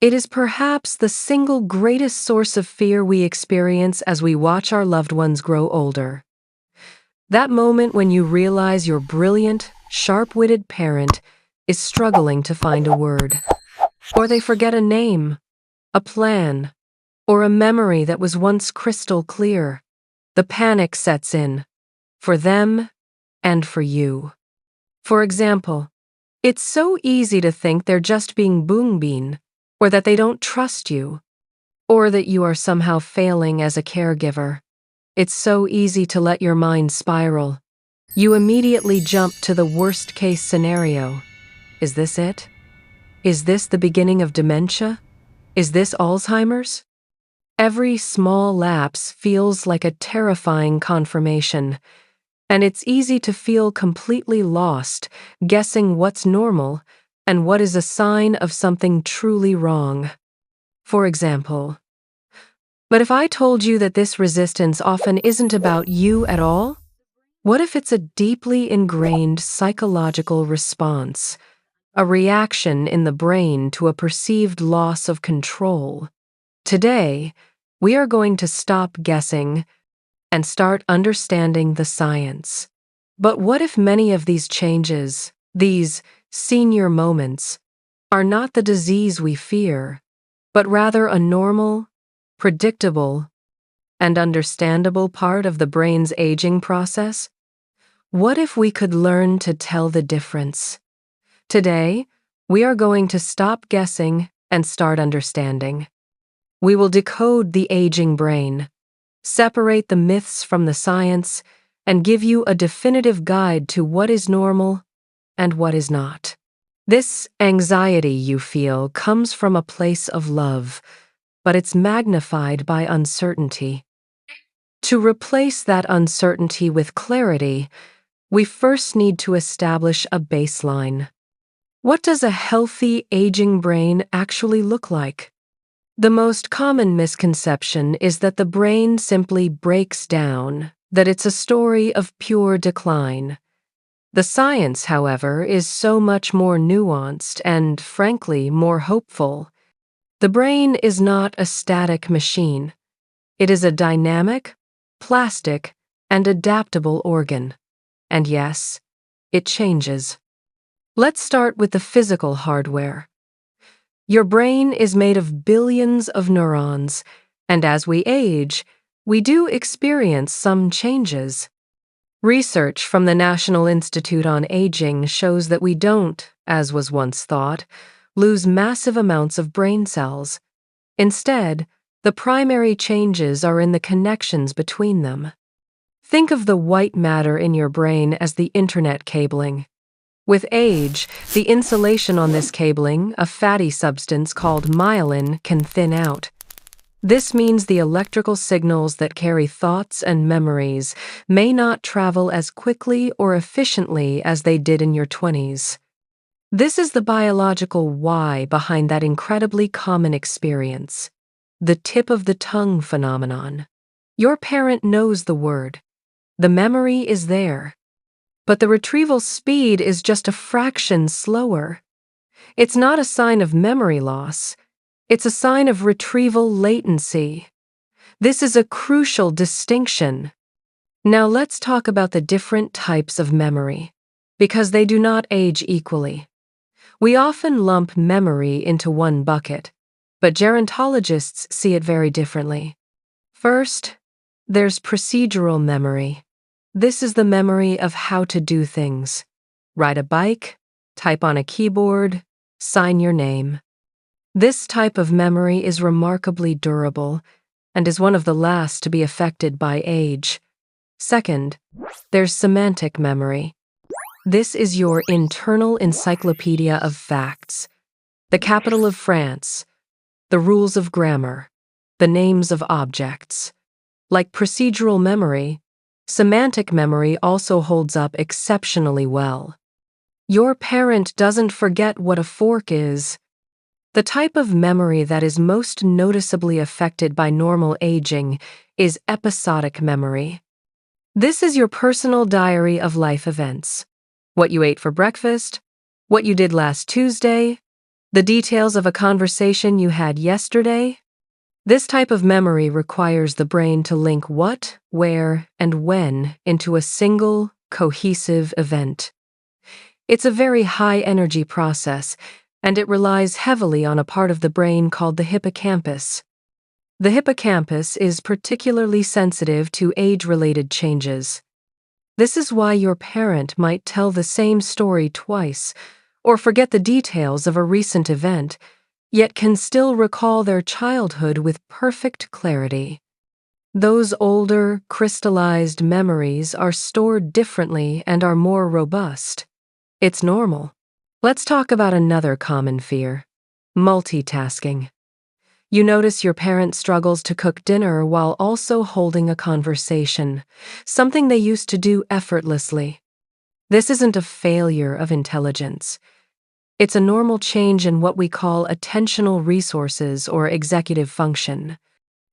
It is perhaps the single greatest source of fear we experience as we watch our loved ones grow older. That moment when you realize your brilliant, sharp-witted parent is struggling to find a word, or they forget a name, a plan, or a memory that was once crystal clear. The panic sets in, for them and for you. For example, it's so easy to think they're just being boonbean, or that they don't trust you, or that you are somehow failing as a caregiver. It's so easy to let your mind spiral. You immediately jump to the worst-case scenario. Is this it? Is this the beginning of dementia? Is this Alzheimer's? Every small lapse feels like a terrifying confirmation, and it's easy to feel completely lost, guessing what's normal and what is a sign of something truly wrong. For example, but if I told you that this resistance often isn't about you at all? What if it's a deeply ingrained psychological response, a reaction in the brain to a perceived loss of control? Today, we are going to stop guessing and start understanding the science. But what if many of these changes, these senior moments, are not the disease we fear, but rather a normal, predictable, and understandable part of the brain's aging process? What if we could learn to tell the difference? Today, we are going to stop guessing and start understanding. We will decode the aging brain, separate the myths from the science, and give you a definitive guide to what is normal and what is not. This anxiety you feel comes from a place of love, but it's magnified by uncertainty. To replace that uncertainty with clarity, we first need to establish a baseline. What does a healthy, aging brain actually look like? The most common misconception is that the brain simply breaks down, that it's a story of pure decline. The science, however, is so much more nuanced and, frankly, more hopeful. The brain is not a static machine. It is a dynamic, plastic, and adaptable organ. And yes, it changes. Let's start with the physical hardware. Your brain is made of billions of neurons, and as we age, we do experience some changes. Research from the National Institute on Aging shows that we don't, as was once thought, lose massive amounts of brain cells. Instead, the primary changes are in the connections between them. Think of the white matter in your brain as the internet cabling. With age, the insulation on this cabling, a fatty substance called myelin, can thin out. This means the electrical signals that carry thoughts and memories may not travel as quickly or efficiently as they did in your 20s. This is the biological why behind that incredibly common experience, the tip of the tongue phenomenon. Your parent knows the word. The memory is there. But the retrieval speed is just a fraction slower. It's not a sign of memory loss. It's a sign of retrieval latency. This is a crucial distinction. Now let's talk about the different types of memory, because they do not age equally. We often lump memory into one bucket, but gerontologists see it very differently. First, there's procedural memory. This is the memory of how to do things. Ride a bike, type on a keyboard, sign your name. This type of memory is remarkably durable and is one of the last to be affected by age. Second, there's semantic memory. This is your internal encyclopedia of facts. The capital of France, the rules of grammar, the names of objects. Like procedural memory, semantic memory also holds up exceptionally well. Your parent doesn't forget what a fork is. The type of memory that is most noticeably affected by normal aging is episodic memory. This is your personal diary of life events. What you ate for breakfast, what you did last Tuesday, the details of a conversation you had yesterday. This type of memory requires the brain to link what, where, and when into a single, cohesive event. It's a very high-energy process, and it relies heavily on a part of the brain called the hippocampus. The hippocampus is particularly sensitive to age-related changes. This is why your parent might tell the same story twice, or forget the details of a recent event, yet can still recall their childhood with perfect clarity. Those older, crystallized memories are stored differently and are more robust. It's normal. Let's talk about another common fear: multitasking. You notice your parent struggles to cook dinner while also holding a conversation, something they used to do effortlessly. This isn't a failure of intelligence. It's a normal change in what we call attentional resources or executive function.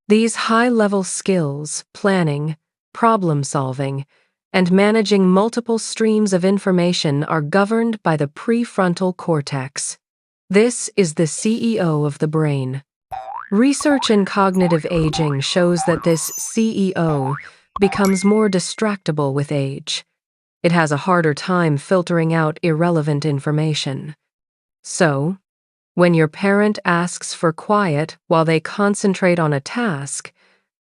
These high-level skills, planning, problem-solving, and managing multiple streams of information are governed by the prefrontal cortex. This is the CEO of the brain. Research in cognitive aging shows that this CEO becomes more distractible with age. It has a harder time filtering out irrelevant information. So, when your parent asks for quiet while they concentrate on a task,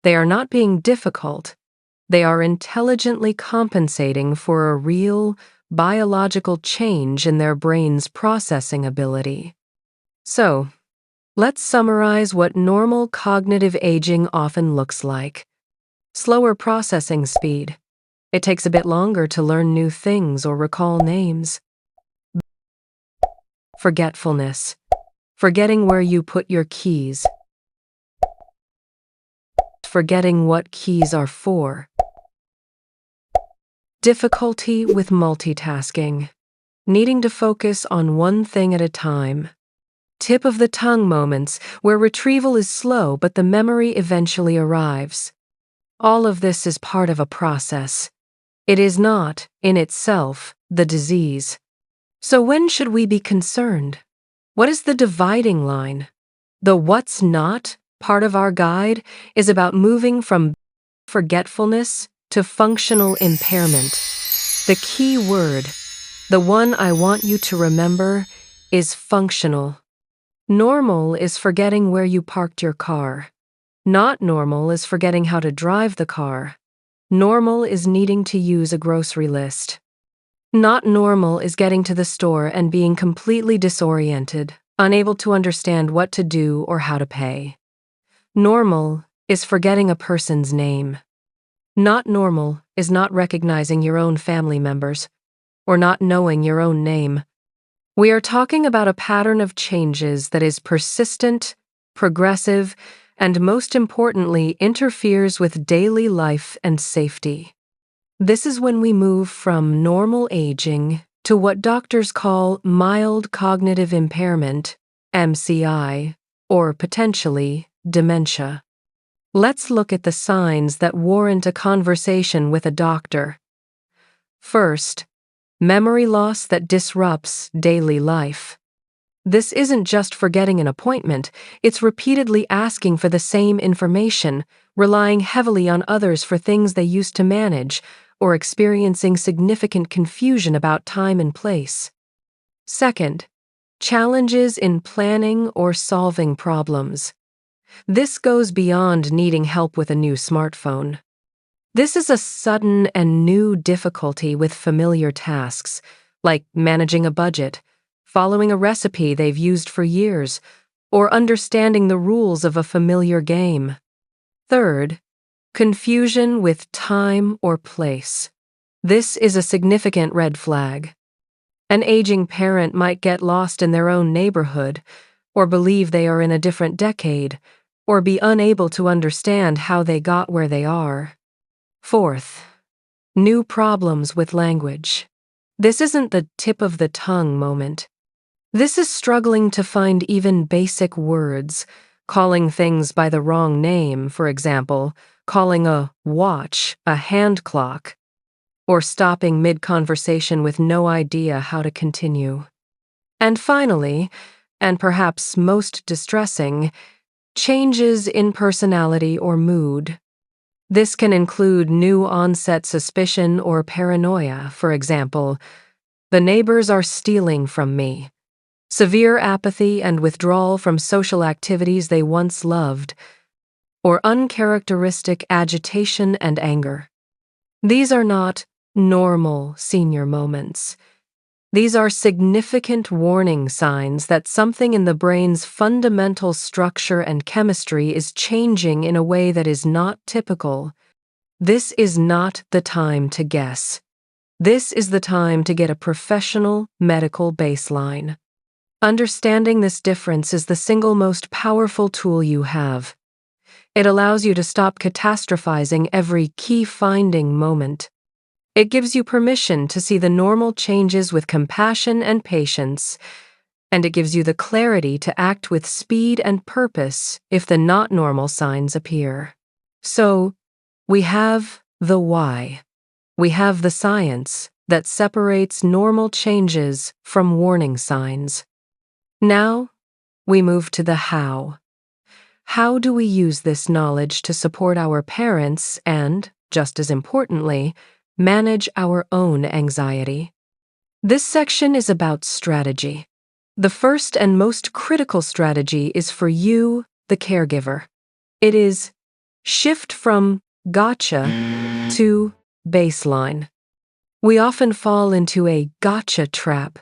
they are not being difficult. They are intelligently compensating for a real, biological change in their brain's processing ability. So, let's summarize what normal cognitive aging often looks like. Slower processing speed. It takes a bit longer to learn new things or recall names. Forgetfulness. Forgetting where you put your keys. Forgetting what keys are for. Difficulty with multitasking. Needing to focus on one thing at a time. Tip of the tongue moments where retrieval is slow but the memory eventually arrives. All of this is part of a process. It is not, in itself, the disease. So when should we be concerned? What is the dividing line? The what's not part of our guide is about moving from forgetfulness to functional impairment. The key word, the one I want you to remember, is functional. Normal is forgetting where you parked your car. Not normal is forgetting how to drive the car. Normal is needing to use a grocery list. Not normal is getting to the store and being completely disoriented, unable to understand what to do or how to pay. Normal is forgetting a person's name. Not normal is not recognizing your own family members or not knowing your own name. We are talking about a pattern of changes that is persistent, progressive, and most importantly, interferes with daily life and safety. This is when we move from normal aging to what doctors call mild cognitive impairment, MCI, or potentially dementia. Let's look at the signs that warrant a conversation with a doctor. First, memory loss that disrupts daily life. This isn't just forgetting an appointment, it's repeatedly asking for the same information, relying heavily on others for things they used to manage, or experiencing significant confusion about time and place. Second, challenges in planning or solving problems. This goes beyond needing help with a new smartphone. This is a sudden and new difficulty with familiar tasks, like managing a budget, following a recipe they've used for years, or understanding the rules of a familiar game. Third, confusion with time or place. This is a significant red flag. An aging parent might get lost in their own neighborhood, or believe they are in a different decade, or be unable to understand how they got where they are. Fourth, new problems with language. This isn't the tip of the tongue moment. This is struggling to find even basic words, calling things by the wrong name, for example, calling a watch a hand clock, or stopping mid-conversation with no idea how to continue. And finally, and perhaps most distressing, changes in personality or mood. This can include new onset suspicion or paranoia, for example, the neighbors are stealing from me. Severe apathy and withdrawal from social activities they once loved, or uncharacteristic agitation and anger. These are not normal senior moments. These are significant warning signs that something in the brain's fundamental structure and chemistry is changing in a way that is not typical. This is not the time to guess. This is the time to get a professional medical baseline. Understanding this difference is the single most powerful tool you have. It allows you to stop catastrophizing every key finding moment. It gives you permission to see the normal changes with compassion and patience, and it gives you the clarity to act with speed and purpose if the not normal signs appear. So, we have the why. We have the science that separates normal changes from warning signs. Now, we move to the how. How do we use this knowledge to support our parents and, just as importantly, manage our own anxiety? This section is about strategy. The first and most critical strategy is for you, the caregiver. It is shift from gotcha to baseline. We often fall into a gotcha trap.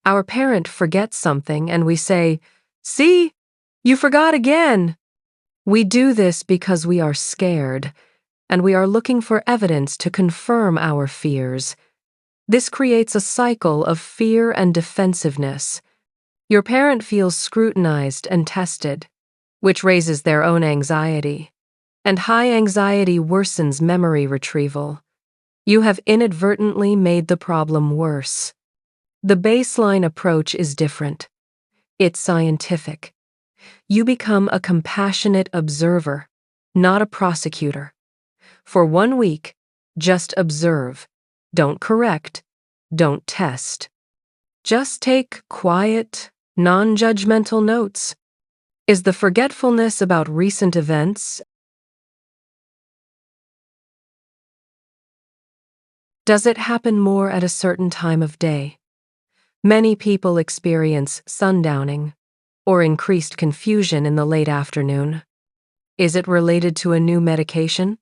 Our parent forgets something and we say, "See, you forgot again." We do this because we are scared, and we are looking for evidence to confirm our fears. This creates a cycle of fear and defensiveness. Your parent feels scrutinized and tested, which raises their own anxiety, and high anxiety worsens memory retrieval. You have inadvertently made the problem worse. The baseline approach is different. It's scientific. You become a compassionate observer, not a prosecutor. For 1 week, just observe. Don't correct. Don't test. Just take quiet, non-judgmental notes. Is the forgetfulness about recent events? Does it happen more at a certain time of day? Many people experience sundowning or increased confusion in the late afternoon. Is it related to a new medication?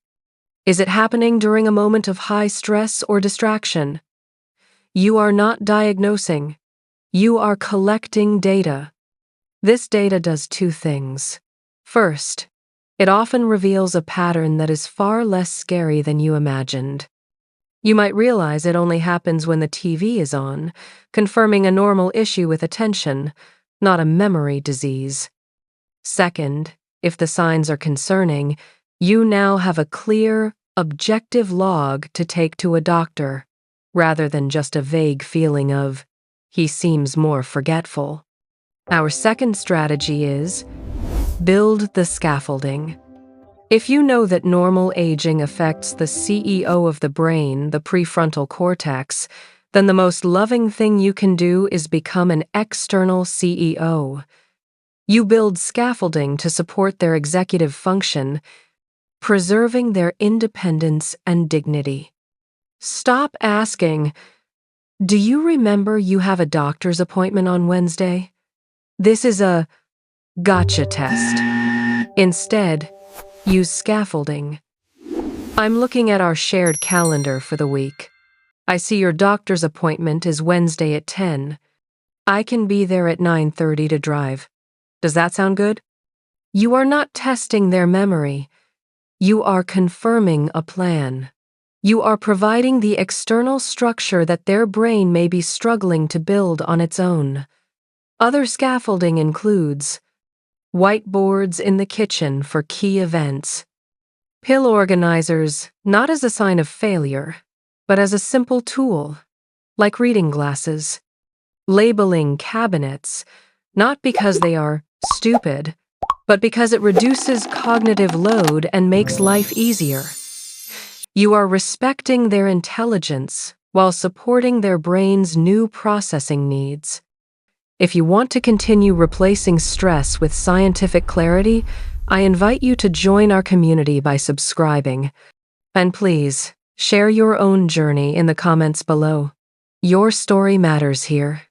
Is it happening during a moment of high stress or distraction? You are not diagnosing. You are collecting data. This data does 2 things. First, it often reveals a pattern that is far less scary than you imagined. You might realize it only happens when the TV is on, confirming a normal issue with attention, not a memory disease. Second, if the signs are concerning, you now have a clear, objective log to take to a doctor, rather than just a vague feeling of, "He seems more forgetful." Our second strategy is build the scaffolding. If you know that normal aging affects the CEO of the brain, the prefrontal cortex, then the most loving thing you can do is become an external CEO. You build scaffolding to support their executive function, preserving their independence and dignity. Stop asking, "Do you remember you have a doctor's appointment on Wednesday?" This is a gotcha test. Instead, use scaffolding. I'm looking at our shared calendar for the week. I see your doctor's appointment is Wednesday at 10. I can be there at 9:30 to drive. Does that sound good? You are not testing their memory. You are confirming a plan. You are providing the external structure that their brain may be struggling to build on its own. Other scaffolding includes whiteboards in the kitchen for key events, pill organizers not as a sign of failure, but as a simple tool, like reading glasses, labeling cabinets, not because they are stupid, but because it reduces cognitive load and makes life easier. You are respecting their intelligence while supporting their brain's new processing needs. If you want to continue replacing stress with scientific clarity, I invite you to join our community by subscribing. And please, share your own journey in the comments below. Your story matters here.